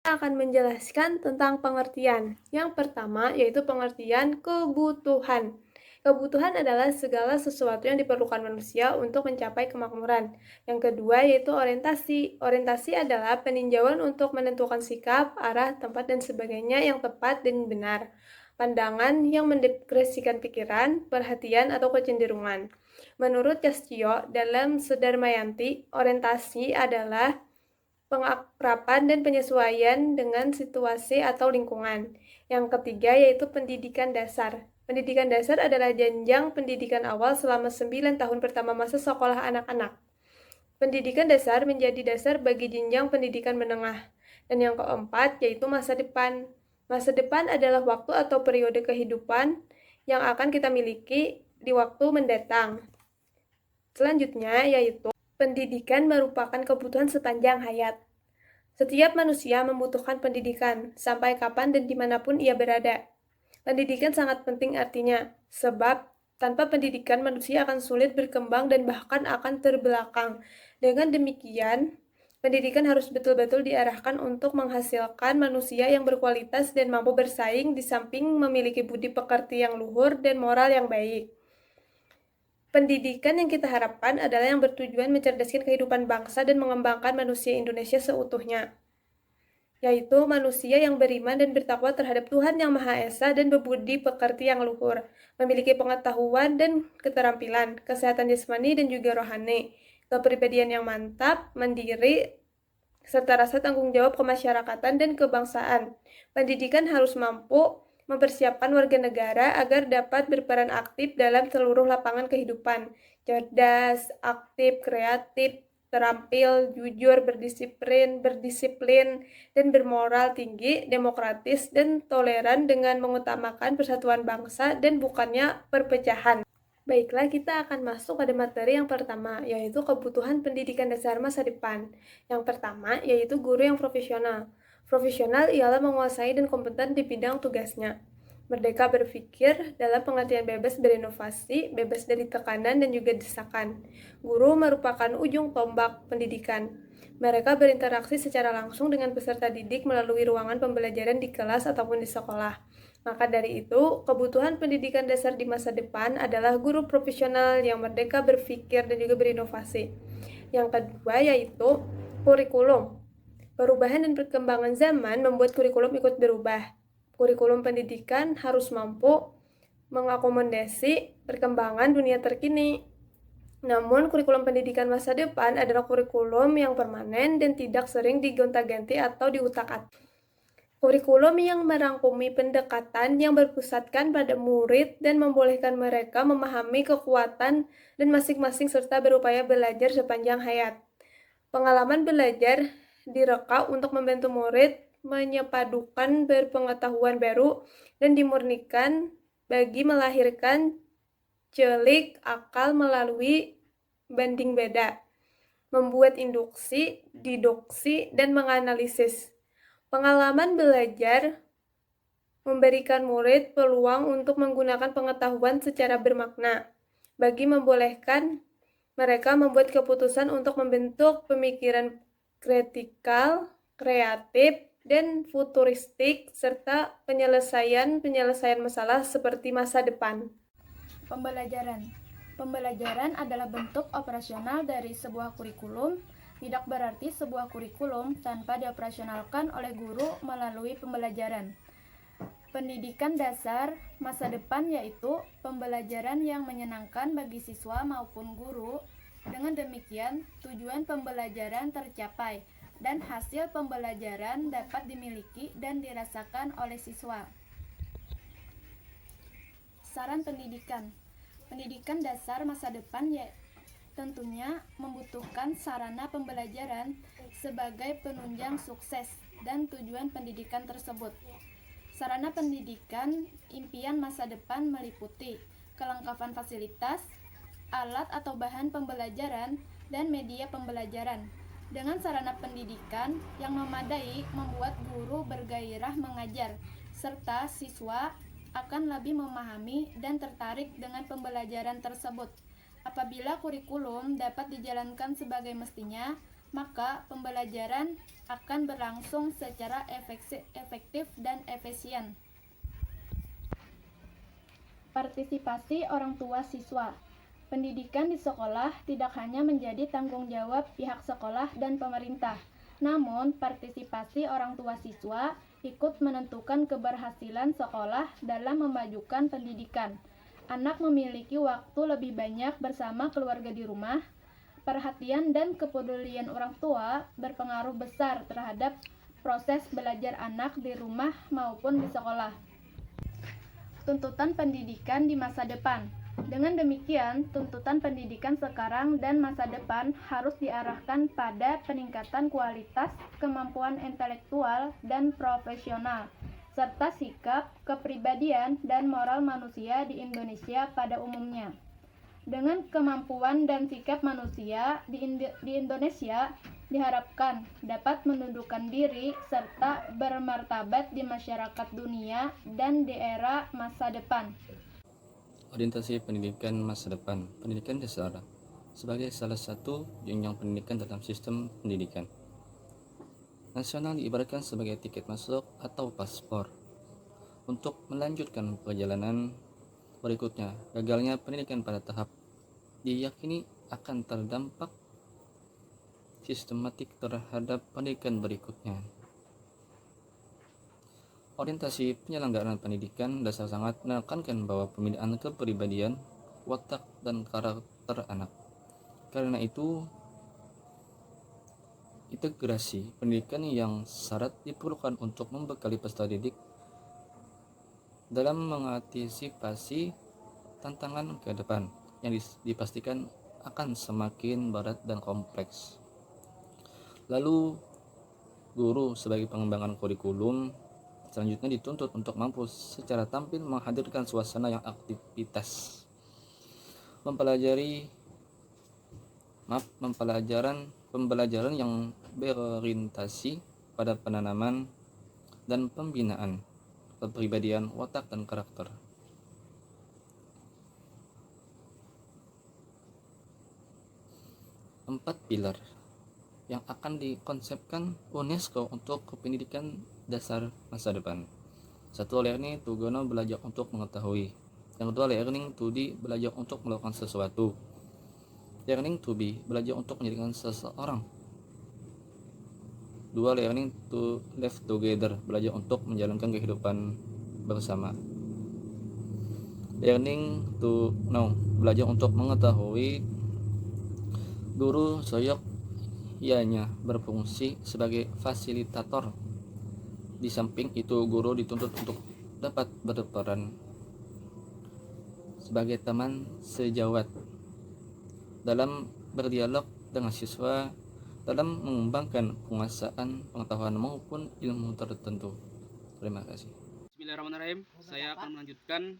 Akan menjelaskan tentang pengertian. Yang pertama yaitu pengertian kebutuhan. Kebutuhan adalah segala sesuatu yang diperlukan manusia untuk mencapai kemakmuran. Yang kedua yaitu orientasi. Orientasi adalah peninjauan untuk menentukan sikap, arah, tempat, dan sebagainya yang tepat dan benar. Pandangan yang mendeskripsikan pikiran, perhatian, atau kecenderungan. Menurut Castio, dalam Sudarmayanti, orientasi adalah pengakraban dan penyesuaian dengan situasi atau lingkungan. Yang ketiga yaitu pendidikan dasar. Pendidikan dasar adalah jenjang pendidikan awal selama 9 tahun pertama masa sekolah anak-anak. Pendidikan dasar menjadi dasar bagi jenjang pendidikan menengah. Dan yang keempat yaitu masa depan. Masa depan adalah waktu atau periode kehidupan yang akan kita miliki di waktu mendatang. Selanjutnya yaitu pendidikan merupakan kebutuhan sepanjang hayat. Setiap manusia membutuhkan pendidikan, sampai kapan dan dimanapun ia berada. Pendidikan sangat penting artinya, sebab tanpa pendidikan manusia akan sulit berkembang dan bahkan akan terbelakang. Dengan demikian, pendidikan harus betul-betul diarahkan untuk menghasilkan manusia yang berkualitas dan mampu bersaing di samping memiliki budi pekerti yang luhur dan moral yang baik. Pendidikan yang kita harapkan adalah yang bertujuan mencerdaskan kehidupan bangsa dan mengembangkan manusia Indonesia seutuhnya, yaitu manusia yang beriman dan bertakwa terhadap Tuhan Yang Maha Esa dan berbudi pekerti yang luhur, memiliki pengetahuan dan keterampilan, kesehatan jasmani dan juga rohani, kepribadian yang mantap, mandiri, serta rasa tanggung jawab kemasyarakatan dan kebangsaan. Pendidikan harus mampu mempersiapkan warga negara agar dapat berperan aktif dalam seluruh lapangan kehidupan, cerdas, aktif, kreatif, terampil, jujur, berdisiplin, dan bermoral tinggi, demokratis, dan toleran dengan mengutamakan persatuan bangsa dan bukannya perpecahan. Baiklah, kita akan masuk pada materi yang pertama, yaitu kebutuhan pendidikan dasar masa depan. Yang pertama, yaitu guru yang profesional. Profesional ialah menguasai dan kompeten di bidang tugasnya. Merdeka berpikir dalam pengertian bebas berinovasi, bebas dari tekanan dan juga desakan. Guru merupakan ujung tombak pendidikan. Mereka berinteraksi secara langsung dengan peserta didik melalui ruangan pembelajaran di kelas ataupun di sekolah. Maka dari itu, kebutuhan pendidikan dasar di masa depan adalah guru profesional yang merdeka berpikir dan juga berinovasi. Yang kedua yaitu kurikulum. Perubahan dan perkembangan zaman membuat kurikulum ikut berubah. Kurikulum pendidikan harus mampu mengakomodasi perkembangan dunia terkini. Namun, kurikulum pendidikan masa depan adalah kurikulum yang permanen dan tidak sering digonta-ganti atau diutak-atik. Kurikulum yang merangkumi pendekatan yang berpusatkan pada murid dan membolehkan mereka memahami kekuatan dan masing-masing serta berupaya belajar sepanjang hayat. Pengalaman belajar direka untuk membantu murid menyepadukan berpengetahuan baru dan dimurnikan bagi melahirkan celik akal melalui banding beda, membuat induksi, diduksi, dan menganalisis. Pengalaman belajar memberikan murid peluang untuk menggunakan pengetahuan secara bermakna, bagi membolehkan mereka membuat keputusan untuk membentuk pemikiran kritikal, kreatif, dan futuristik, serta penyelesaian masalah seperti masa depan. Pembelajaran. Pembelajaran adalah bentuk operasional dari sebuah kurikulum. Tidak berarti sebuah kurikulum tanpa dioperasionalkan oleh guru melalui pembelajaran. Pendidikan dasar masa depan yaitu pembelajaran yang menyenangkan bagi siswa maupun guru. Dengan demikian, tujuan pembelajaran tercapai dan hasil pembelajaran dapat dimiliki dan dirasakan oleh siswa. Saran pendidikan. Pendidikan dasar masa depan tentunya membutuhkan sarana pembelajaran sebagai penunjang sukses dan tujuan pendidikan tersebut. Sarana pendidikan impian masa depan meliputi kelengkapan fasilitas, alat atau bahan pembelajaran, dan media pembelajaran. Dengan sarana pendidikan yang memadai membuat guru bergairah mengajar, serta siswa akan lebih memahami dan tertarik dengan pembelajaran tersebut. Apabila kurikulum dapat dijalankan sebagai mestinya, maka pembelajaran akan berlangsung secara efektif dan efisien. Partisipasi orang tua siswa. Pendidikan di sekolah tidak hanya menjadi tanggung jawab pihak sekolah dan pemerintah, namun partisipasi orang tua siswa ikut menentukan keberhasilan sekolah dalam memajukan pendidikan. Anak memiliki waktu lebih banyak bersama keluarga di rumah. Perhatian dan kepedulian orang tua berpengaruh besar terhadap proses belajar anak di rumah maupun di sekolah. Tuntutan pendidikan di masa depan. Dengan demikian, tuntutan pendidikan sekarang dan masa depan harus diarahkan pada peningkatan kualitas, kemampuan intelektual dan profesional, serta sikap, kepribadian, dan moral manusia di Indonesia pada umumnya. Dengan kemampuan dan sikap manusia di Indonesia diharapkan dapat menundukkan diri serta bermartabat di masyarakat dunia dan di era masa depan. Orientasi pendidikan masa depan, pendidikan dasar sebagai salah satu jenjang pendidikan dalam sistem pendidikan nasional diibaratkan sebagai tiket masuk atau paspor untuk melanjutkan perjalanan berikutnya. Gagalnya pendidikan pada tahap diyakini akan terdampak sistematik terhadap pendidikan berikutnya. Orientasi penyelenggaraan pendidikan dasar sangat menekankan bahwa pembinaan kepribadian, watak, dan karakter anak. Karena itu, integrasi pendidikan yang syarat diperlukan untuk membekali peserta didik dalam mengantisipasi tantangan ke depan yang dipastikan akan semakin berat dan kompleks. Lalu, guru sebagai pengembangan kurikulum selanjutnya dituntut untuk mampu secara tampil menghadirkan suasana yang aktivitas pembelajaran yang berorientasi pada penanaman dan pembinaan kepribadian, watak, dan karakter. Empat pilar yang akan dikonsepkan UNESCO untuk pendidikan dasar masa depan. Satu, learning to know, belajar untuk mengetahui. Yang kedua, learning to be, belajar untuk melakukan sesuatu. Learning to be, belajar untuk menjadikan seseorang. Dua, learning to live together, belajar untuk menjalankan kehidupan bersama. Learning to know, belajar untuk mengetahui. Guru soyok ianya berfungsi sebagai fasilitator. Di samping itu, guru dituntut untuk dapat berperan sebagai teman sejawat dalam berdialog dengan siswa dalam mengembangkan penguasaan pengetahuan maupun ilmu tertentu. Terima kasih. Bismillahirrahmanirrahim. Saya akan melanjutkan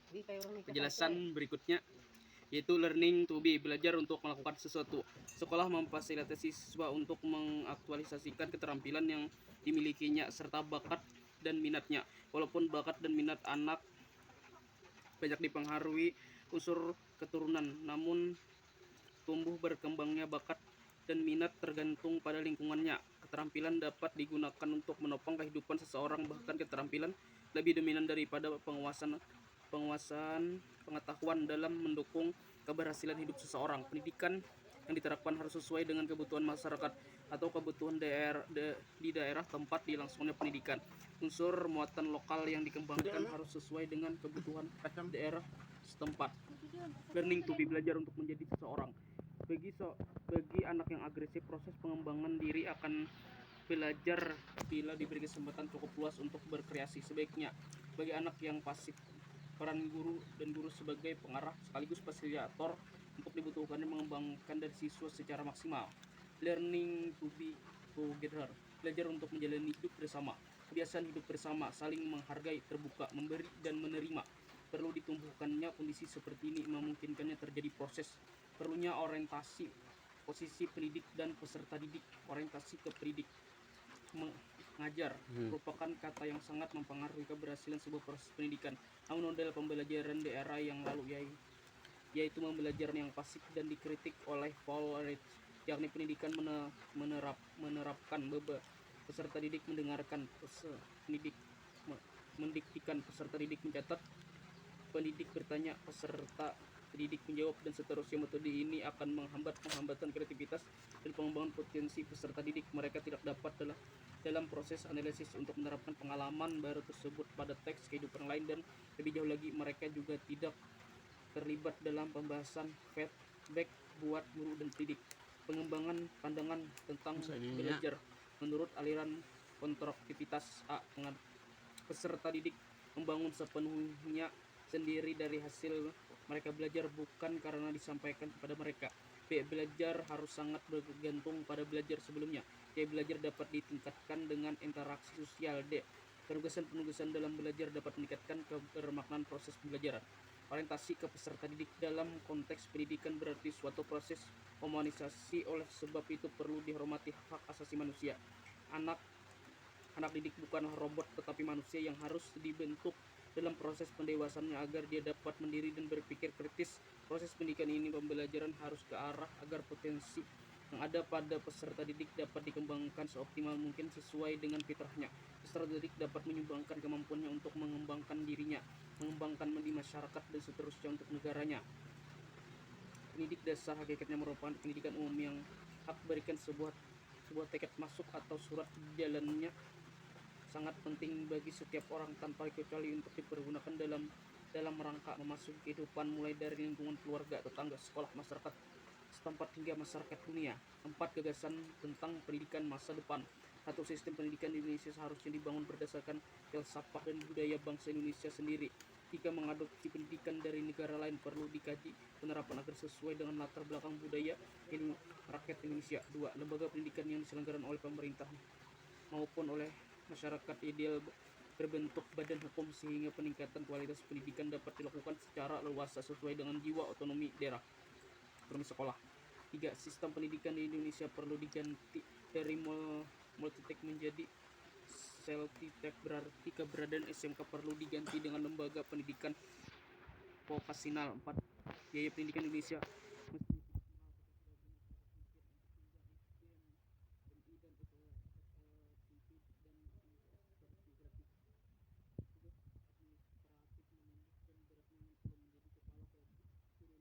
penjelasan berikutnya, yaitu learning to be, belajar untuk melakukan sesuatu. Sekolah memfasilitasi siswa untuk mengaktualisasikan keterampilan yang dimilikinya serta bakat dan minatnya. Walaupun bakat dan minat anak banyak dipengaruhi unsur keturunan, namun tumbuh berkembangnya bakat dan minat tergantung pada lingkungannya. Keterampilan dapat digunakan untuk menopang kehidupan seseorang, bahkan keterampilan lebih dominan daripada penguasaan pengetahuan dalam mendukung keberhasilan hidup seseorang. Pendidikan yang diterapkan harus sesuai dengan kebutuhan masyarakat atau kebutuhan di daerah tempat dilangsungnya pendidikan. Unsur muatan lokal yang dikembangkan harus sesuai dengan kebutuhan daerah setempat. Learning to be, belajar untuk menjadi seseorang. Bagi anak yang agresif, proses pengembangan diri akan belajar bila diberi kesempatan cukup luas untuk berkreasi. Sebaiknya bagi anak yang pasif, peran guru sebagai pengarah sekaligus fasilitator untuk dibutuhkan mengembangkan dari siswa secara maksimal. Learning to be together, belajar untuk menjalani hidup bersama. Kebiasaan hidup bersama, saling menghargai, terbuka, memberi dan menerima. Perlu ditumbuhkannya kondisi seperti ini memungkinkannya terjadi proses perlunya orientasi posisi pendidik dan peserta didik. Orientasi ke pendidik mengajar merupakan kata yang sangat mempengaruhi keberhasilan sebuah proses pendidikan. Namun model pembelajaran di era yang lalu yaitu pembelajaran yang pasif dan dikritik oleh Paul Reed, yakni pendidikan menerapkan peserta didik mendengarkan mendiktikan peserta didik mencatat, pendidik bertanya, peserta didik menjawab, dan seterusnya. Metode ini akan menghambatan kreativitas dan pengembangan potensi peserta didik. Mereka tidak dapat dalam proses analisis untuk menerapkan pengalaman baru tersebut pada teks kehidupan lain, dan lebih jauh lagi mereka juga tidak terlibat dalam pembahasan feedback buat guru dan pendidik. Pengembangan pandangan tentang belajar menurut aliran konstruktivitas A. Peserta didik membangun sepenuhnya sendiri dari hasil mereka belajar, bukan karena disampaikan kepada mereka. B. Belajar harus sangat bergantung pada belajar sebelumnya. C. Belajar dapat ditingkatkan dengan interaksi sosial. D. Penugasan dalam belajar dapat meningkatkan kebermaknaan proses pembelajaran. Orientasi ke peserta didik dalam konteks pendidikan berarti suatu proses humanisasi, oleh sebab itu perlu dihormati hak asasi manusia. Anak didik bukanlah robot, tetapi manusia yang harus dibentuk dalam proses pendewasannya agar dia dapat mendiri dan berpikir kritis. Proses pendidikan ini pembelajaran harus ke arah agar potensi yang ada pada peserta didik dapat dikembangkan seoptimal mungkin sesuai dengan fitrahnya. Peserta didik dapat menyumbangkan kemampuannya untuk mengembangkan dirinya, mengembangkan di masyarakat, dan seterusnya untuk negaranya. Pendidik dasar hakikatnya merupakan pendidikan umum yang hak berikan sebuah tiket masuk atau surat jalannya sangat penting bagi setiap orang tanpa kecuali untuk dipergunakan dalam rangka memasuki kehidupan, mulai dari lingkungan keluarga, tetangga, sekolah, masyarakat setempat hingga masyarakat dunia. 4. Gagasan tentang pendidikan masa depan. 1. Sistem pendidikan di Indonesia seharusnya dibangun berdasarkan filsafat dan budaya bangsa Indonesia sendiri. 3. Mengadopsi pendidikan dari negara lain perlu dikaji penerapan agar sesuai dengan latar belakang budaya rakyat Indonesia. 2. Lembaga pendidikan yang diselenggarakan oleh pemerintah maupun oleh masyarakat ideal berbentuk badan hukum sehingga peningkatan kualitas pendidikan dapat dilakukan secara leluasa sesuai dengan jiwa otonomi daerah sekolah. 3. Sistem pendidikan di Indonesia perlu diganti dari multitek menjadi self-titek, berarti keberadaan SMK perlu diganti dengan lembaga pendidikan vokasional. 4. Biaya pendidikan Indonesia waktu guru habis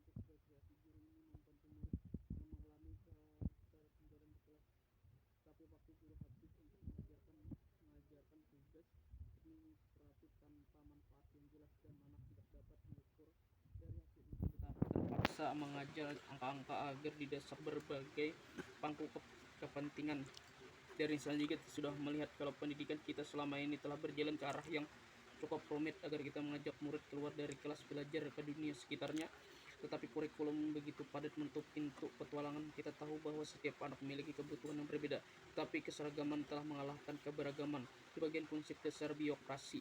untuk mengajarkan tugas administratif tanpa manfaat yang jelas, dan anak tidak dapat mengukur dari hasil itu, tetapi terpaksa mengajar angka-angka agar didasar berbagai pangku kepentingan. Dari selanjutnya kita sudah melihat kalau pendidikan kita selama ini telah berjalan ke arah yang cukup rumit agar kita mengajak murid keluar dari kelas belajar ke dunia sekitarnya. Tetapi kurikulum begitu padat menutup pintu petualangan. Kita tahu bahwa setiap anak memiliki kebutuhan yang berbeda, tetapi keseragaman telah mengalahkan keberagaman. Di bagian konsep dasar biokrasi,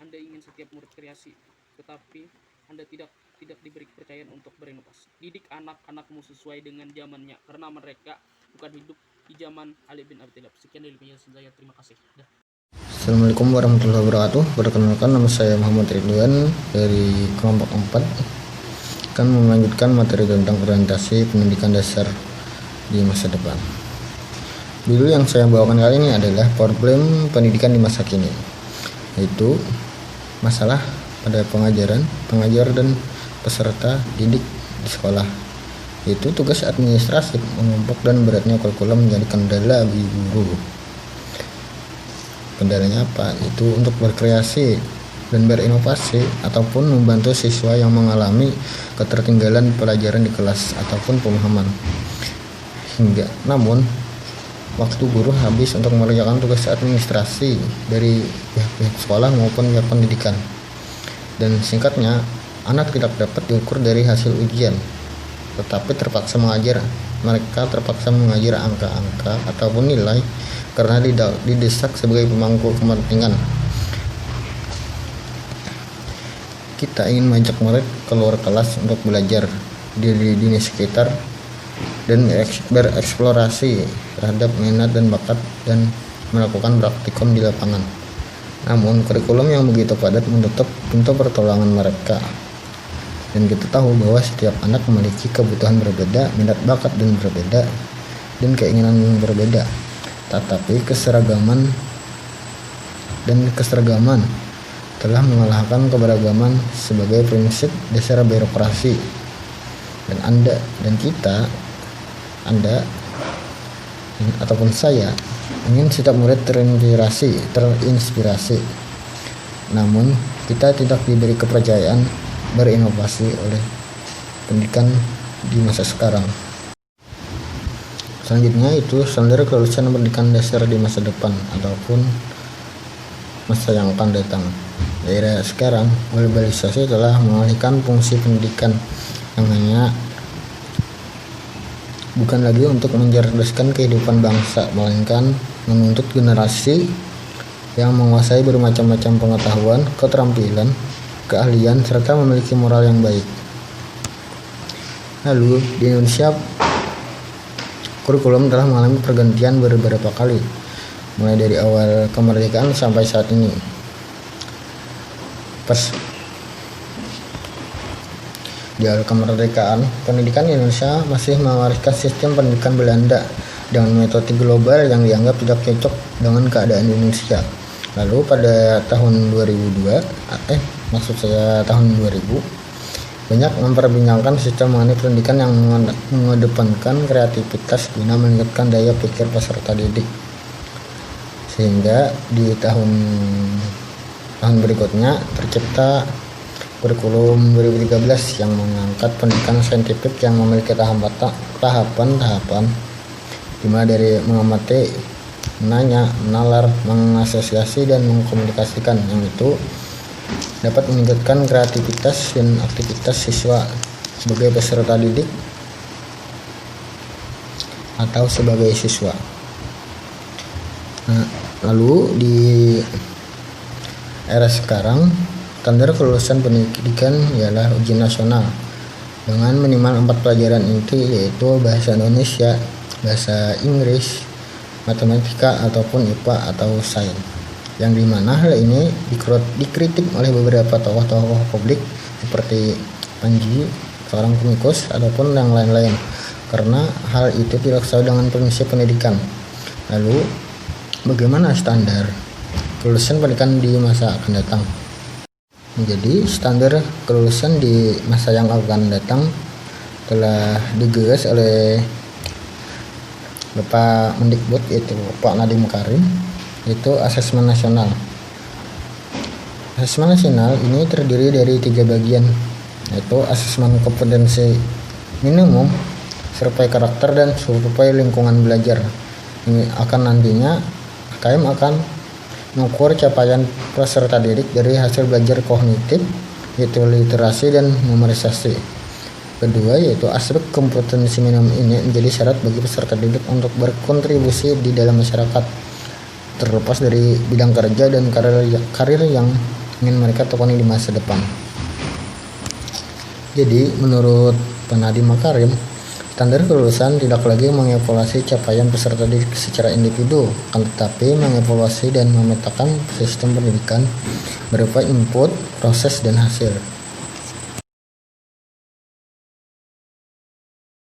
Anda ingin setiap murid kreasi, tetapi Anda tidak diberi kepercayaan untuk berinovasi. Didik anak-anakmu sesuai dengan zamannya, karena mereka bukan hidup di zaman Ali bin Abi Thalib. Sekian dari penjelasan saya. Terima kasih. Assalamualaikum warahmatullahi wabarakatuh. Perkenalkan, nama saya Muhammad Ridwan dari kelompok 4. Akan melanjutkan materi tentang orientasi pendidikan dasar di masa depan. Judul yang saya bawakan kali ini adalah problem pendidikan di masa kini, yaitu masalah pada pengajar dan peserta didik di sekolah, yaitu tugas administratif, menumpuk dan beratnya kurikulum menjadi kendala bagi guru. Kendalanya apa? Itu untuk berkreasi dan berinovasi ataupun membantu siswa yang mengalami ketertinggalan pelajaran di kelas ataupun pemahaman. Namun waktu guru habis untuk mengerjakan tugas administrasi dari pihak sekolah maupun pihak pendidikan. Dan singkatnya, anak tidak dapat diukur dari hasil ujian, tetapi terpaksa mengajar. Mereka terpaksa mengajar angka-angka ataupun nilai karena didesak sebagai pemangku kepentingan. Kita ingin mengajak murid keluar kelas untuk belajar di dunia sekitar dan bereksplorasi terhadap minat dan bakat dan melakukan praktikum di lapangan. Namun kurikulum yang begitu padat menutup pintu pertolongan mereka. Dan kita tahu bahwa setiap anak memiliki kebutuhan berbeda, minat bakat dan berbeda, dan keinginan yang berbeda, tetapi keseragaman telah mengalahkan keberagaman sebagai prinsip dasar birokrasi. Dan Anda ataupun saya ingin setiap murid terinspirasi. Namun kita tidak diberi kepercayaan berinovasi oleh pendidikan di masa sekarang. Selanjutnya itu standar kelulusan pendidikan dasar di masa depan ataupun masa yang akan datang. Di era sekarang, globalisasi telah mengalihkan fungsi pendidikan yang hanya bukan lagi untuk mencerdaskan kehidupan bangsa, melainkan menuntut generasi yang menguasai bermacam-macam pengetahuan, keterampilan, keahlian, serta memiliki moral yang baik. Lalu, di Indonesia, kurikulum telah mengalami pergantian beberapa kali, mulai dari awal kemerdekaan sampai saat ini. Di awal kemerdekaan, pendidikan Indonesia masih mewariskan sistem pendidikan Belanda dengan metode global yang dianggap tidak cocok dengan keadaan Indonesia. Lalu pada tahun 2000, banyak memperbincangkan sistem mengenai pendidikan yang mengedepankan kreativitas guna meningkatkan daya pikir peserta didik. Sehingga di tahun berikutnya tercipta kurikulum 2013 yang mengangkat pendidikan saintifik yang memiliki tahapan-tahapan, dimulai dari mengamati, menanya, menalar, mengasosiasi, dan mengkomunikasikan, yang itu dapat meningkatkan kreativitas dan aktivitas siswa sebagai peserta didik atau sebagai siswa. Nah, lalu di era sekarang, standar kelulusan pendidikan ialah ujian nasional dengan minimal 4 pelajaran inti, yaitu bahasa Indonesia, bahasa Inggris, matematika, ataupun IPA atau sains. Yang dimana hal ini dikritik oleh beberapa tokoh-tokoh publik seperti Panji, seorang komikus, ataupun yang lain-lain, karena hal itu tidak sesuai dengan prinsip pendidikan. Lalu, bagaimana standar kelulusan pendidikan di masa akan datang? Jadi, standar kelulusan di masa yang akan datang telah digagas oleh Bapak Mendikbud, yaitu Pak Nadiem Makarim, yaitu asesmen nasional. Asesmen nasional ini terdiri dari 3 bagian, yaitu asesmen kompetensi minimum, survei karakter, dan survei lingkungan belajar. Ini akan nantinya KM akan mengukur capaian peserta didik dari hasil belajar kognitif, yaitu literasi dan memorisasi. Kedua, yaitu aspek kompetensi minimum ini menjadi syarat bagi peserta didik untuk berkontribusi di dalam masyarakat, terlepas dari bidang kerja dan karir yang ingin mereka tekuni di masa depan. Jadi, menurut Pak Nadiem Makarim, standar kelulusan tidak lagi mengevaluasi capaian peserta didik secara individu, akan tetapi mengevaluasi dan memetakan sistem pendidikan berupa input, proses, dan hasil.